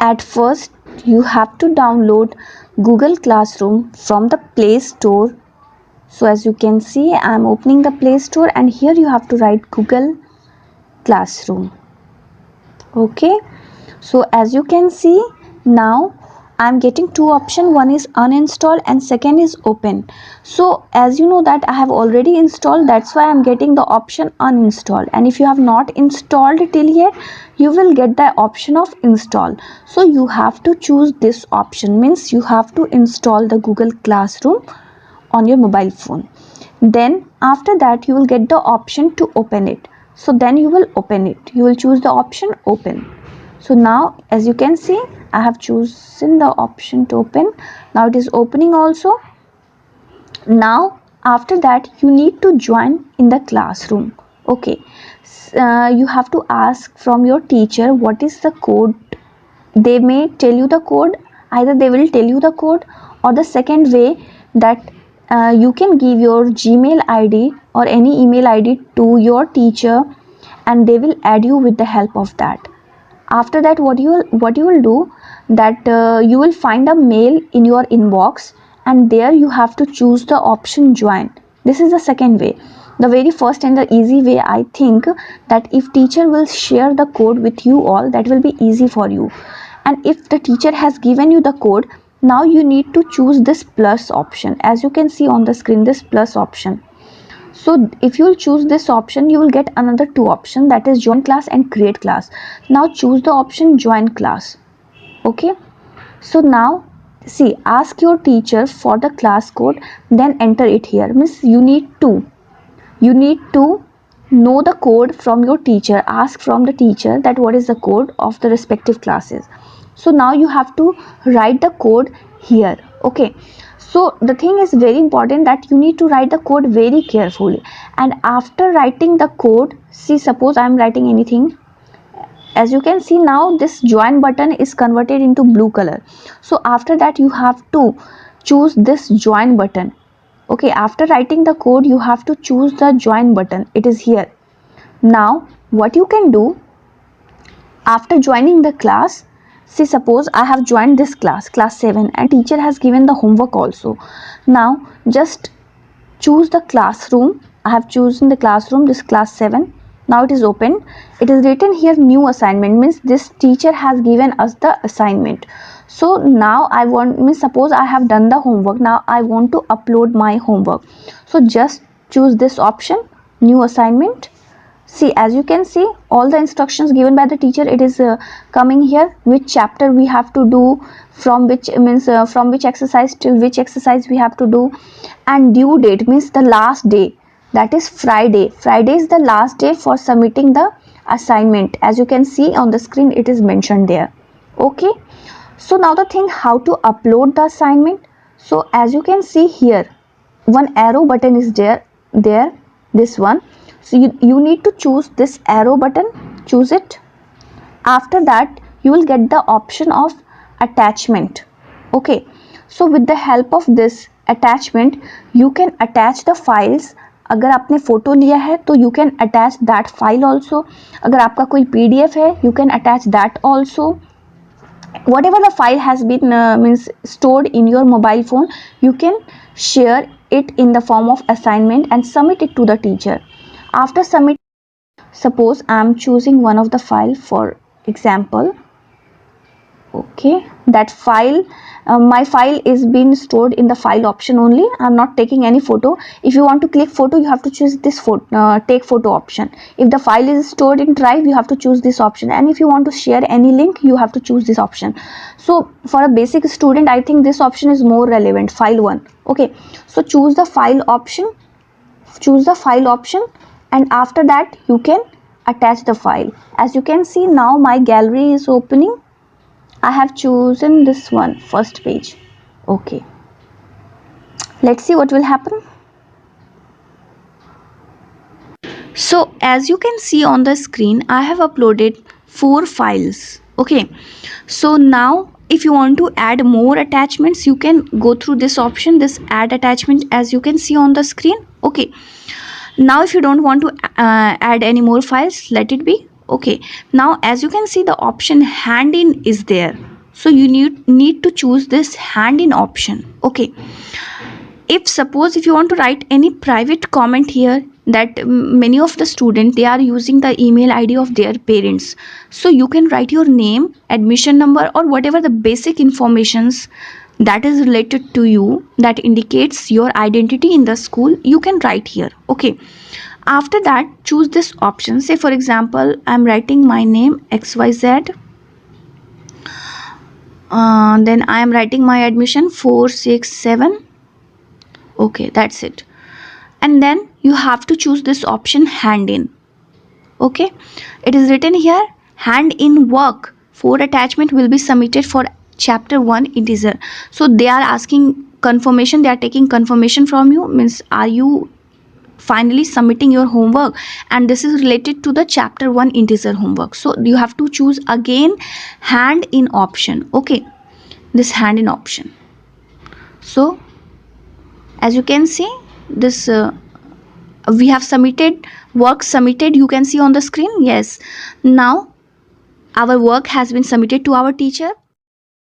at first you have to download Google Classroom from the Play Store. So as you can see, I am opening the Play Store and here you have to write Google Classroom. Okay, so as you can see, now I am getting two options. One is uninstall and second is open. So as you know that I have already installed, that's why I am getting the option uninstall. And if you have not installed till yet, you will get the option of install. So you have to choose this option, means you have to install the Google Classroom on your mobile phone. Then after that you will get the option to open it. So then you will open it. You will choose the option open. So now as you can see, I have chosen the option to open. Now it is opening also. Now after that you need to join in the classroom. Okay, you have to ask from your teacher what is the code. They may tell you the code, either they will tell you the code, or the second way that you can give your Gmail ID or any email ID to your teacher and they will add you with the help of that. After that what you will do that you will find a mail in your inbox and there you have to choose the option join. This is the second way. The very first and the easy way, I think that if teacher will share the code with you all, that will be easy for you. And if the teacher has given you the code, now you need to choose this plus option. As you can see on the screen, this plus option. So if you will choose this option, you will get another two options, that is join class and create class. Now choose the option join class. Okay, so now see, ask your teacher for the class code, then enter it here. Means you need to know the code from your teacher. Ask from the teacher that what is the code of the respective classes. So now you have to write the code here. Okay, so the thing is very important that you need to write the code very carefully. And after writing the code, see, suppose I am writing anything. As you can see, now this join button is converted into blue color. So after that you have to choose this join button. Okay, after writing the code you have to choose the join button. It is here. Now what you can do after joining the class, see, suppose I have joined this class 7, and teacher has given the homework also. Now just choose the classroom. I have chosen the classroom, this class 7. Now it is open. It is written here new assignment, means this teacher has given us the assignment. So now I want, means suppose I have done the homework, now I want to upload my homework. So just choose this option, new assignment. See, as you can see, all the instructions given by the teacher, it is coming here, which chapter we have to do, from which from which exercise till which exercise we have to do, and due date, means the last day, that is Friday. Friday is the last day for submitting the assignment. As you can see on the screen, it is mentioned there. Okay, so now the thing, how to upload the assignment. So as you can see here, one arrow button is there, this one. So you need to choose this arrow button, choose it. After that you will get the option of attachment. Okay, so with the help of this attachment you can attach the files. अगर आपने photo लिया है तो you can attach that file also. अगर आपका कोई PDF है, you can attach that also. Whatever the file has been means stored in your mobile phone, you can share it in the form of assignment and submit it to the teacher. After submit, suppose I am choosing one of the file for example. Okay, that file, my file is being stored in the file option only. I am not taking any photo. If you want to click photo, you have to choose this photo, take photo option. If the file is stored in Drive, you have to choose this option. And if you want to share any link, you have to choose this option. So for a basic student, I think this option is more relevant, file 1. Okay, so choose the file option. And after that you can attach the file. As you can see, now my gallery is opening. I have chosen this one, first page. Okay, let's see what will happen. So as you can see on the screen, I have uploaded 4 files. Okay, so now if you want to add more attachments, you can go through this option, this add attachment, as you can see on the screen. Okay, now if you don't want to add any more files, let it be. Okay, now as you can see, the option hand in is there. So you need to choose this hand in option. Okay, if suppose if you want to write any private comment here, that many of the student they are using the email id of their parents, so you can write your name, admission number, or whatever the basic informations that is related to you, that indicates your identity in the school, you can write here. Okay, after that choose this option. Say for example I'm writing my name xyz, then I am writing my admission 467. Okay, that's it. And then you have to choose this option hand in. Okay, it is written here hand in work for attachment will be submitted for chapter 1 integer. So they are asking confirmation, they are taking confirmation from you, means are you finally submitting your homework, and this is related to the chapter 1 integer homework. So you have to choose again hand in option. Okay, this hand in option. So as you can see, this we have submitted work submitted, you can see on the screen. Yes, now our work has been submitted to our teacher.